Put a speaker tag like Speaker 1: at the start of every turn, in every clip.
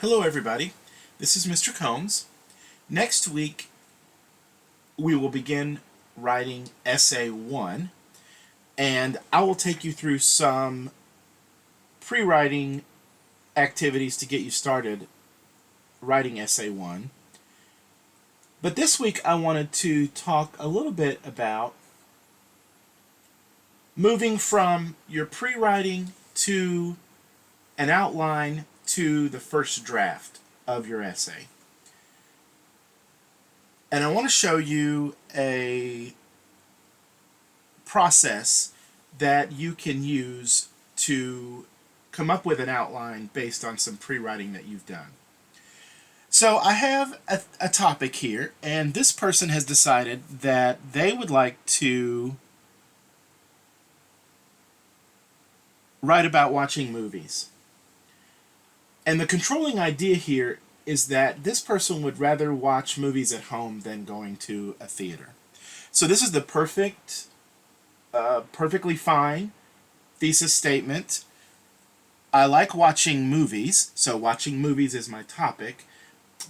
Speaker 1: Hello everybody, this is Mr. Combs. Next week we will begin writing Essay 1, and I will take you through some pre-writing activities to get you started writing Essay 1. But this week I wanted to talk a little bit about moving from your pre-writing to an outline to the first draft of your essay. And I want to show you a process that you can use to come up with an outline based on some pre-writing that you've done. So I have a topic here, and this person has decided that they would like to write about watching movies. And the controlling idea here is that this person would rather watch movies at home than going to a theater. So this is the perfectly fine thesis statement. I like watching movies, so watching movies is my topic,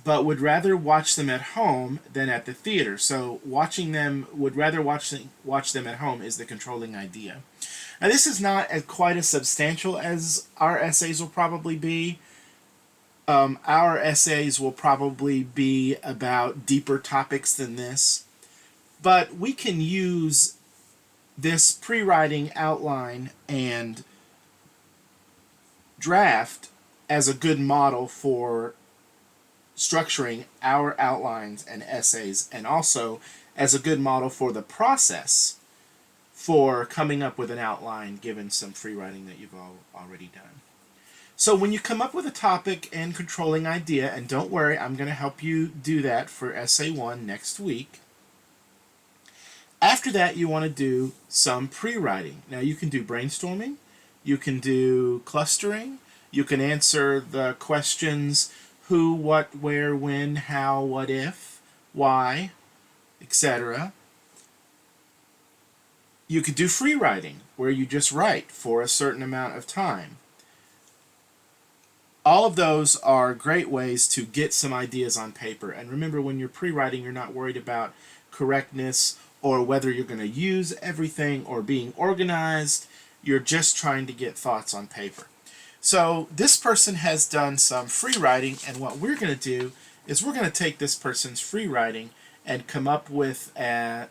Speaker 1: but would rather watch them at home than at the theater. So would rather watch them at home is the controlling idea. Now this is not quite as substantial as our essays will probably be. Our essays will probably be about deeper topics than this, but we can use this pre-writing outline and draft as a good model for structuring our outlines and essays, and also as a good model for the process for coming up with an outline given some pre-writing that you've already done. So when you come up with a topic and controlling idea, and don't worry, I'm going to help you do that for Essay 1 next week. After that, you want to do some pre-writing. Now you can do brainstorming, you can do clustering, you can answer the questions who, what, where, when, how, what if, why, etc. You could do free writing, where you just write for a certain amount of time. All of those are great ways to get some ideas on paper. And remember, when you're pre-writing, you're not worried about correctness or whether you're going to use everything or being organized. You're just trying to get thoughts on paper. So this person has done some free writing, and what we're going to do is we're going to take this person's free writing and come up with a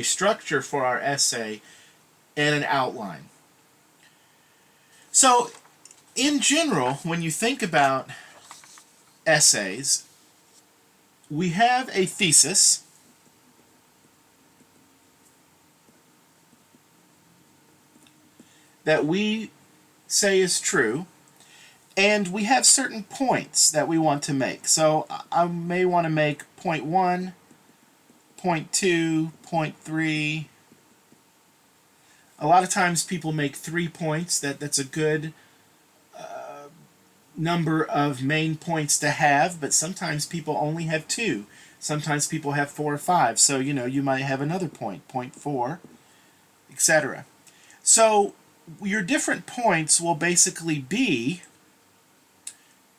Speaker 1: structure for our essay and an outline. So in general, when you think about essays, we have a thesis, that we say is true, and we have certain points that we want to make. So I may want to make point 1, point 2, point 3. A lot of times people make 3 points. That's a good number of main points to have, but sometimes people only have 2. Sometimes people have 4 or 5. So, you might have another point 4, etc. So your different points will basically be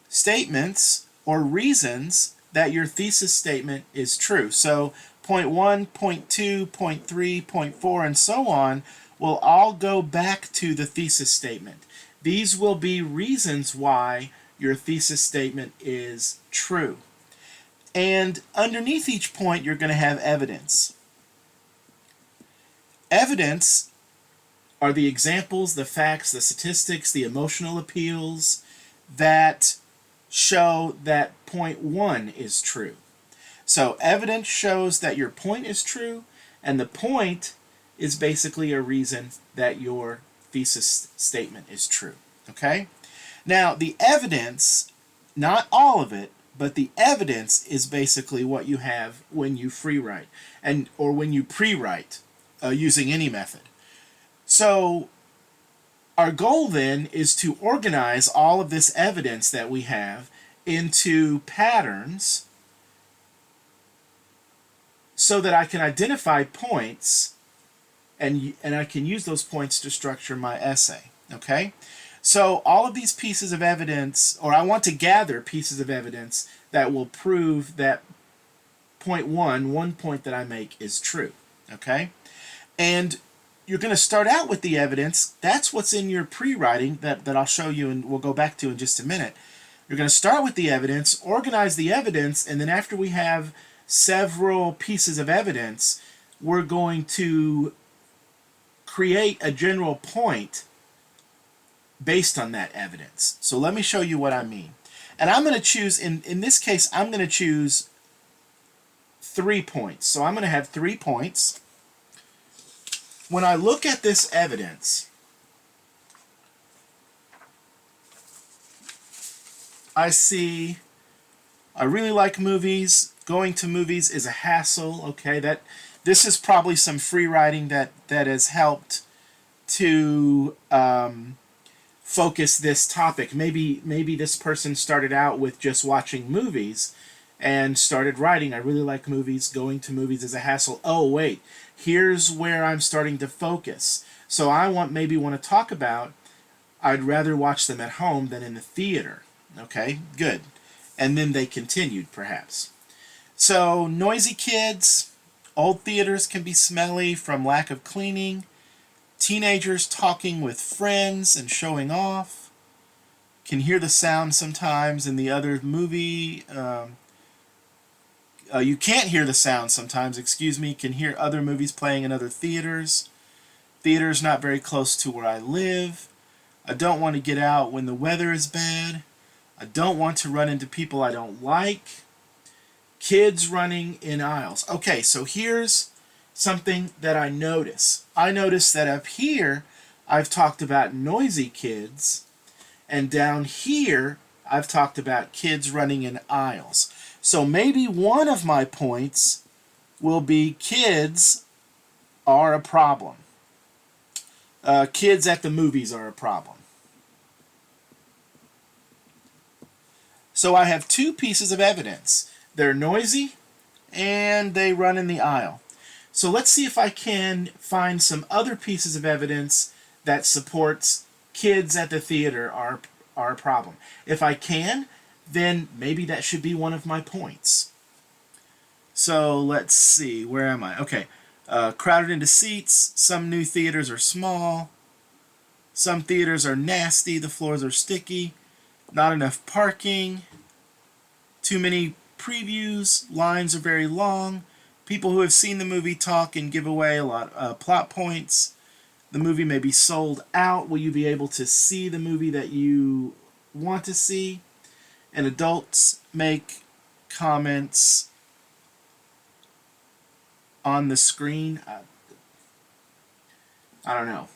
Speaker 1: statements or reasons that your thesis statement is true. So point 1, point 2, point 3, point 4, and so on will all go back to the thesis statement. These will be reasons why your thesis statement is true. And underneath each point, you're going to have evidence. Evidence are the examples, the facts, the statistics, the emotional appeals that show that point 1 is true. So evidence shows that your point is true, and the point is basically a reason that your thesis statement is true. Okay? Now, the evidence, not all of it, but the evidence is basically what you have when you free write or when you pre-write using any method. So our goal then is to organize all of this evidence that we have into patterns so that I can identify points and I can use those points to structure my essay. Okay? So all of these pieces of evidence, or I want to gather pieces of evidence that will prove that point one point that I make is true. Okay? And you're going to start out with the evidence. That's what's in your pre-writing that I'll show you and we'll go back to in just a minute. You're going to start with the evidence, organize the evidence, and then after we have several pieces of evidence, we're going to create a general point based on that evidence. So let me show you what I mean. And I'm going to choose, in this case, I'm going to choose 3 points. So I'm going to have 3 points. When I look at this evidence, I see I really like movies. Going to movies is a hassle. Okay, this is probably some free writing that has helped to focus this topic. Maybe this person started out with just watching movies and started writing, I really like movies, going to movies is a hassle. Oh wait, here's where I'm starting to focus. So I maybe want to talk about I'd rather watch them at home than in the theater. Okay, good. And then they continued, perhaps. So, noisy kids, old theaters can be smelly from lack of cleaning, teenagers talking with friends and showing off, can hear the sound sometimes in the other movie. You can't hear the sound sometimes, can hear other movies playing in other theaters. Theaters not very close to where I live. I don't want to get out when the weather is bad. I don't want to run into people I don't like. Kids running in aisles. Okay, so here's something that I notice. I notice that up here, I've talked about noisy kids, and down here, I've talked about kids running in aisles. So maybe one of my points will be kids are a problem. Kids at the movies are a problem. So I have 2 pieces of evidence. They're noisy and they run in the aisle. So let's see if I can find some other pieces of evidence that supports kids at the theater are a problem. If I can, then maybe that should be one of my points. So let's see, where am I? Okay, crowded into seats. Some new theaters are small. Some theaters are nasty. The floors are sticky. Not enough parking. Too many previews. Lines are very long. People who have seen the movie talk and give away a lot of plot points. The movie may be sold out. Will you be able to see the movie that you want to see? And adults make comments on the screen. I don't know.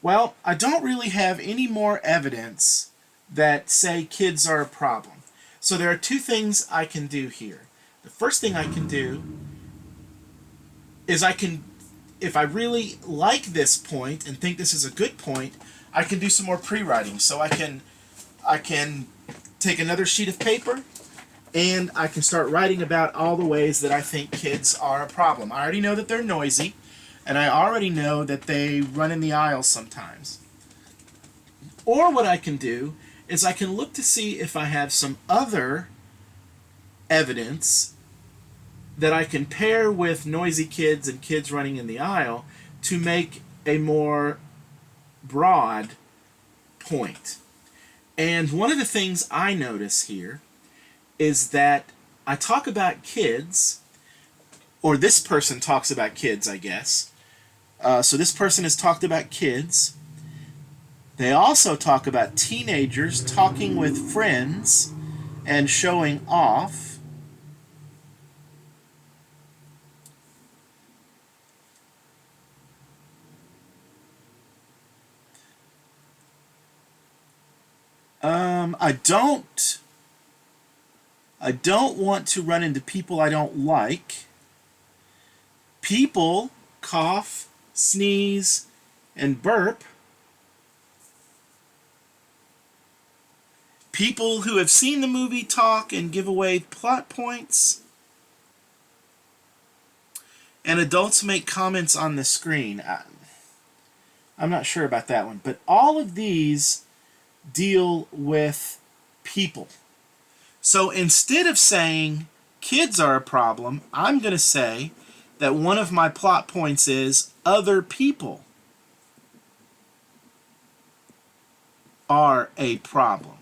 Speaker 1: Well, I don't really have any more evidence that say kids are a problem. So there are 2 things I can do here. The first thing I can do is if I really like this point and think this is a good point, I can do some more pre-writing. So I can take another sheet of paper and I can start writing about all the ways that I think kids are a problem. I already know that they're noisy, and I already know that they run in the aisles sometimes. Or what I can do is I can look to see if I have some other evidence that I can pair with noisy kids and kids running in the aisle to make a more broad point. And one of the things I notice here is that I talk about kids, or this person talks about kids, I guess. So this person has talked about kids. They also talk about teenagers talking with friends and showing off. I don't want to run into people I don't like. People cough, sneeze, and burp. People who have seen the movie talk and give away plot points. And adults make comments on the screen. I'm not sure about that one, but all of these deal with people. So instead of saying kids are a problem, I'm going to say that one of my plot points is other people are a problem.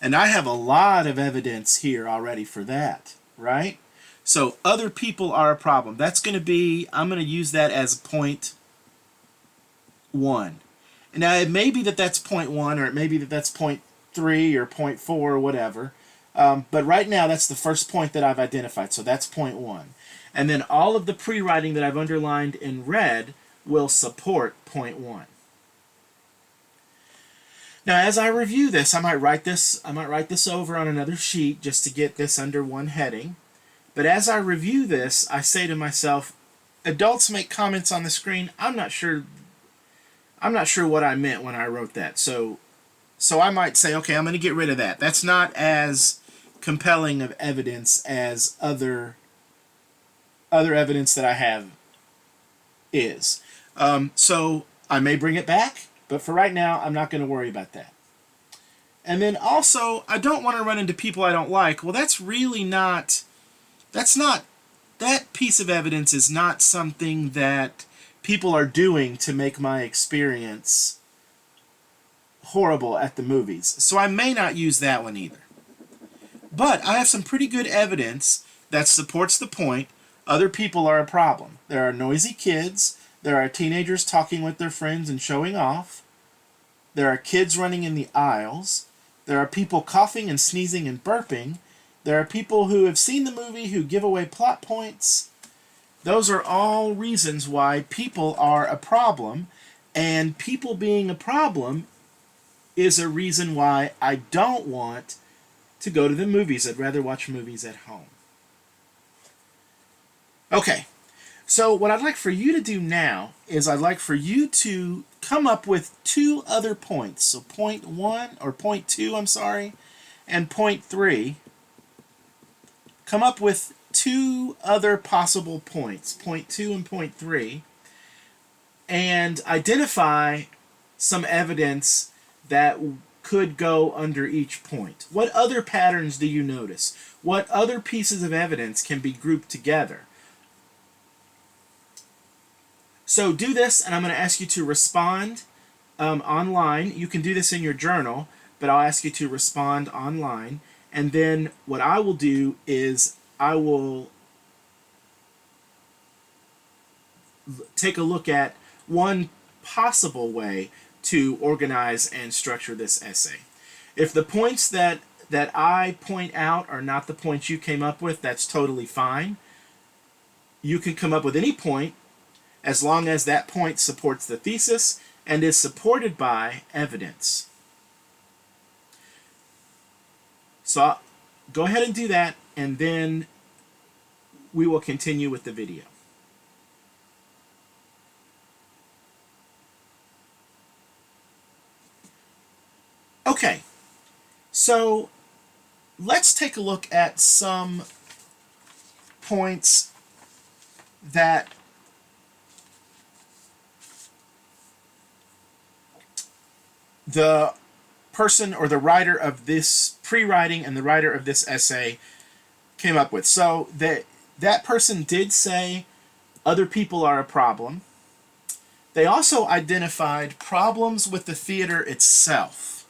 Speaker 1: And I have a lot of evidence here already for that, right? So other people are a problem. That's going to be, I'm going to use that as point 1. And now it may be that that's point 1, or it may be that that's point 3 or point 4 or whatever. But right now that's the first point that I've identified. So that's point 1. And then all of the pre-writing that I've underlined in red will support point 1. Now, as I review this, I might write this over on another sheet just to get this under one heading. But as I review this, I say to myself, adults make comments on the screen. I'm not sure what I meant when I wrote that. So I might say, okay, I'm going to get rid of that. That's not as compelling of evidence as other evidence that I have is. So I may bring it back. But for right now, I'm not going to worry about that. And then also, I don't want to run into people I don't like. Well, that piece of evidence is not something that people are doing to make my experience horrible at the movies. So I may not use that one either. But I have some pretty good evidence that supports the point other people are a problem. There are noisy kids. There are teenagers talking with their friends and showing off. There are kids running in the aisles. There are people coughing and sneezing and burping. There are people who have seen the movie who give away plot points. Those are all reasons why people are a problem, and people being a problem is a reason why I don't want to go to the movies. I'd rather watch movies at home. Okay. So what I'd like for you to do now is I'd like for you to come up with 2 other points. So point 1, or point 2, I'm sorry, and point 3. Come up with 2 other possible points, point 2 and point 3, and identify some evidence that could go under each point. What other patterns do you notice? What other pieces of evidence can be grouped together? So do this, and I'm going to ask you to respond online. You can do this in your journal, but I'll ask you to respond online. And then what I will do is I will take a look at one possible way to organize and structure this essay. If the points that I point out are not the points you came up with, that's totally fine. You can come up with any point as long as that point supports the thesis and is supported by evidence. So go ahead and do that, and then we will continue with the video. Okay, so let's take a look at some points that the person or the writer of this pre-writing and the writer of this essay came up with. So that person did say other people are a problem. They also identified problems with the theater itself.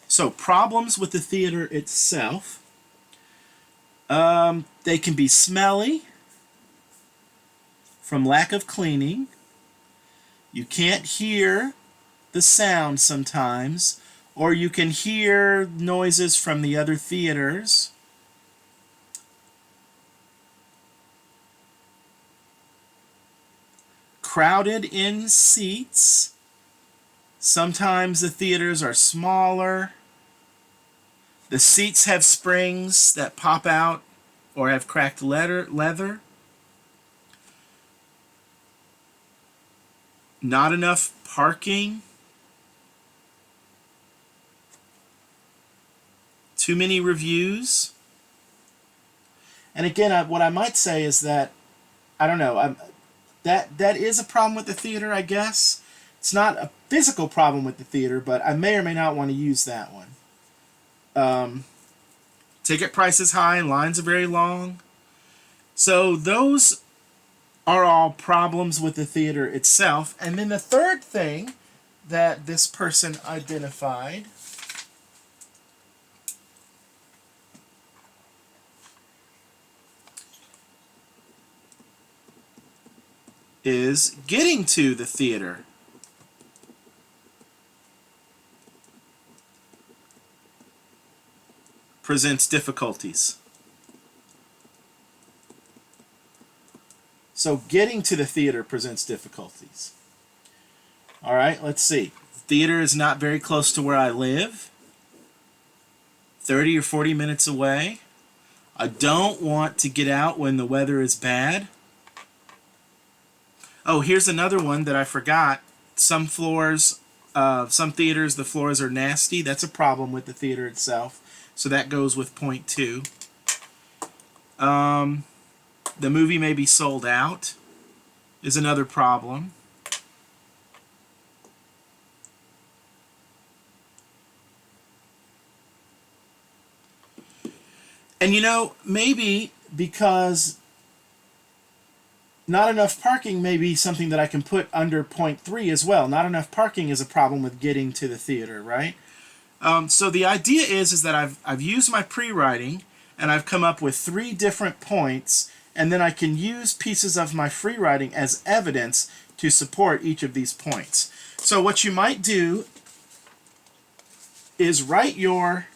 Speaker 1: So problems with the theater itself. They can be smelly from lack of cleaning. You can't hear the sound sometimes, or you can hear noises from the other theaters. Crowded in seats. Sometimes the theaters are smaller. The seats have springs that pop out or have cracked leather. Not enough parking. Too many reviews. And again, what I might say is that, I don't know, that is a problem with the theater, I guess. It's not a physical problem with the theater, but I may or may not want to use that one. Ticket price is high and lines are very long. So those are all problems with the theater itself. And then the third thing that this person identified is getting to the theater. Presents difficulties. So getting to the theater presents difficulties. All right, let's see. Theater is not very close to where I live. 30 or 40 minutes away. I don't want to get out when the weather is bad. Oh, here's another one that I forgot. Some floors, some theaters, the floors are nasty. That's a problem with the theater itself. So that goes with point 2. The movie may be sold out is another problem. And you know, maybe because not enough parking may be something that I can put under point 3 as well. Not enough parking is a problem with getting to the theater, right? So the idea is that I've used my pre-writing and I've come up with 3 different points, and then I can use pieces of my free writing as evidence to support each of these points. So what you might do is write your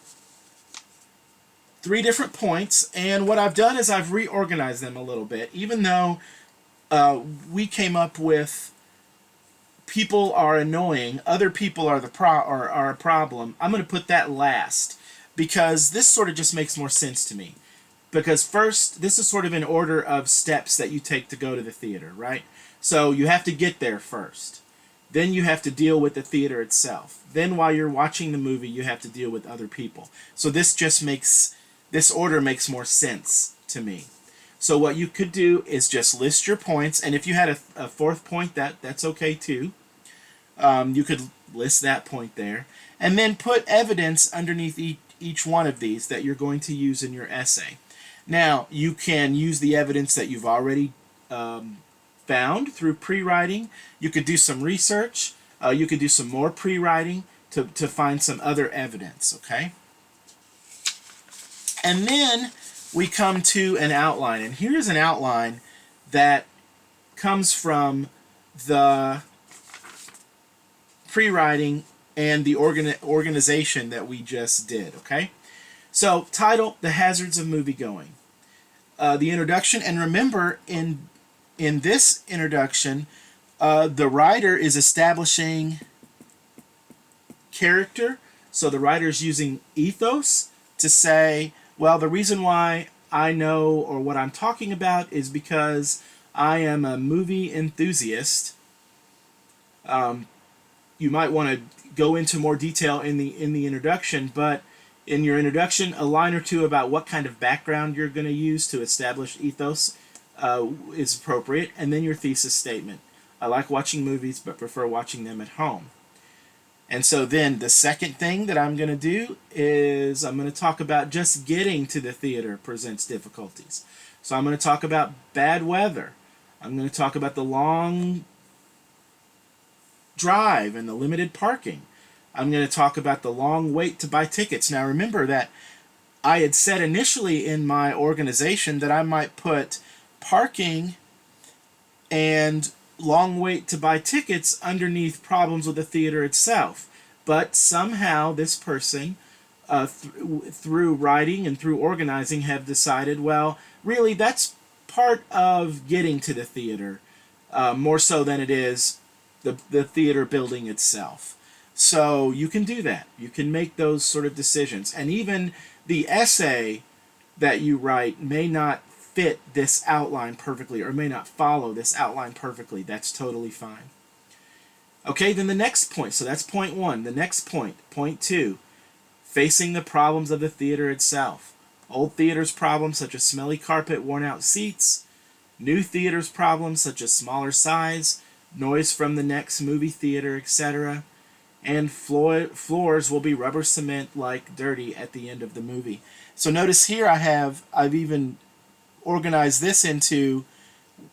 Speaker 1: 3 different points, and what I've done is I've reorganized them a little bit. Even though we came up with people are annoying, other people are are a problem, I'm going to put that last because this sort of just makes more sense to me. Because first, this is sort of in order of steps that you take to go to the theater, right? So you have to get there first. Then you have to deal with the theater itself. Then while you're watching the movie, you have to deal with other people. So this order makes more sense to me. So what you could do is just list your points, and if you had a 4th point, that's okay too. You could list that point there, and then put evidence underneath each one of these that you're going to use in your essay. Now, you can use the evidence that you've already found through pre-writing. You could do some research. You could do some more pre-writing to find some other evidence, okay? And then we come to an outline. And here's an outline that comes from the pre-writing and the organization that we just did, okay? So, title, The Hazards of Moviegoing. The introduction, and remember, in this introduction, the writer is establishing character. So the writer is using ethos to say, well, the reason why I know or what I'm talking about is because I am a movie enthusiast. You might want to go into more detail in the introduction, but in your introduction, a line or two about what kind of background you're going to use to establish ethos is appropriate, and then your thesis statement. I like watching movies, but prefer watching them at home. And so then the second thing that I'm going to do is I'm going to talk about just getting to the theater presents difficulties. So I'm going to talk about bad weather. I'm going to talk about the long drive and the limited parking. I'm going to talk about the long wait to buy tickets. Now remember that I had said initially in my organization that I might put parking and long wait to buy tickets underneath problems with the theater itself. But somehow this person, through writing and through organizing, have decided, well, really that's part of getting to the theater, more so than it is the theater building itself. So you can do that. You can make those sort of decisions. And even the essay that you write may not fit this outline perfectly or may not follow this outline perfectly. That's totally fine. Okay, then the next point. So that's point 1. The next point, point 2, facing the problems of the theater itself. Old theaters problems such as smelly carpet, worn out seats. New theaters problems such as smaller size, noise from the next movie theater, etc. And floors will be rubber cement like dirty at the end of the movie. So notice here I've even organized this into,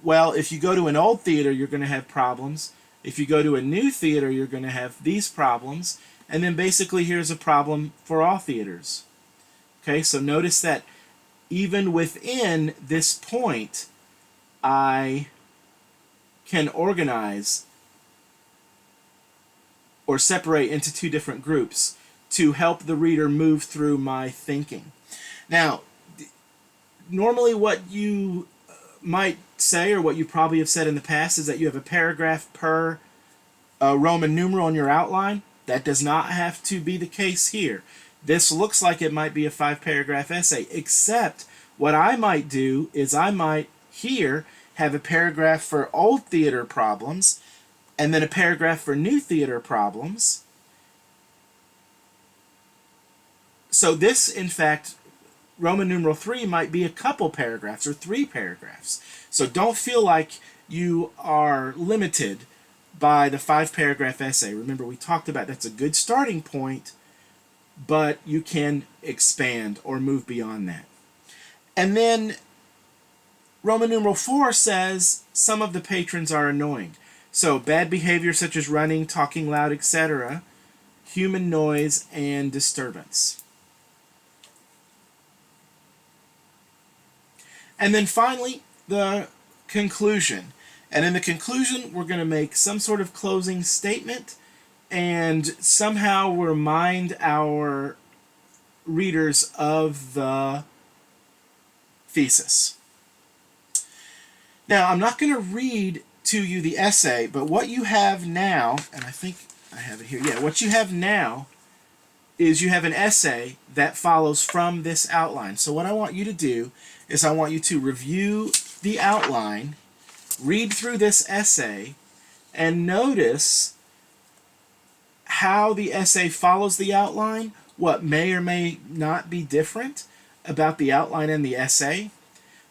Speaker 1: well, if you go to an old theater, you're going to have problems. If you go to a new theater, you're going to have these problems. And then basically here's a problem for all theaters. Okay, so notice that even within this point, I can organize or separate into two different groups to help the reader move through my thinking. Now, normally what you might say, or what you probably have said in the past, is that you have a paragraph per Roman numeral in your outline. That does not have to be the case here. This looks like it might be a 5-paragraph essay, except what I might do is I might here have a paragraph for old theater problems, and then a paragraph for new theater problems. So this, in fact, Roman numeral 3 might be a couple paragraphs or 3 paragraphs. So don't feel like you are limited by the 5-paragraph essay. Remember, we talked about that's a good starting point, but you can expand or move beyond that. And then Roman numeral 4 says some of the patrons are annoying. So bad behavior such as running, talking loud, etc., human noise, and disturbance. And then finally, the conclusion. And in the conclusion, we're going to make some sort of closing statement and somehow remind our readers of the thesis. Now, I'm not going to read to you the essay, but what you have now, and I think I have it here, yeah, what you have now is you have an essay that follows from this outline. So what I want you to do is I want you to review the outline, read through this essay, and notice how the essay follows the outline, what may or may not be different about the outline and the essay.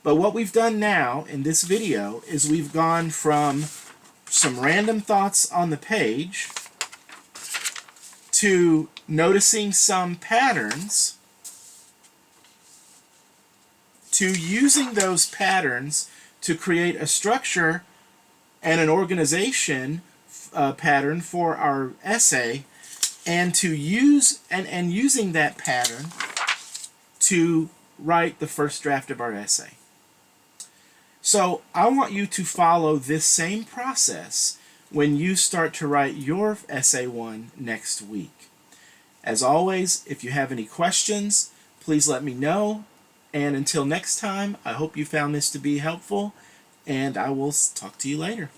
Speaker 1: But what we've done now in this video is we've gone from some random thoughts on the page to noticing some patterns, to using those patterns to create a structure and an organization pattern for our essay, and to use and using that pattern to write the first draft of our essay. So I want you to follow this same process when you start to write your essay 1 next week. As always, if you have any questions, please let me know. And until next time, I hope you found this to be helpful, and I will talk to you later.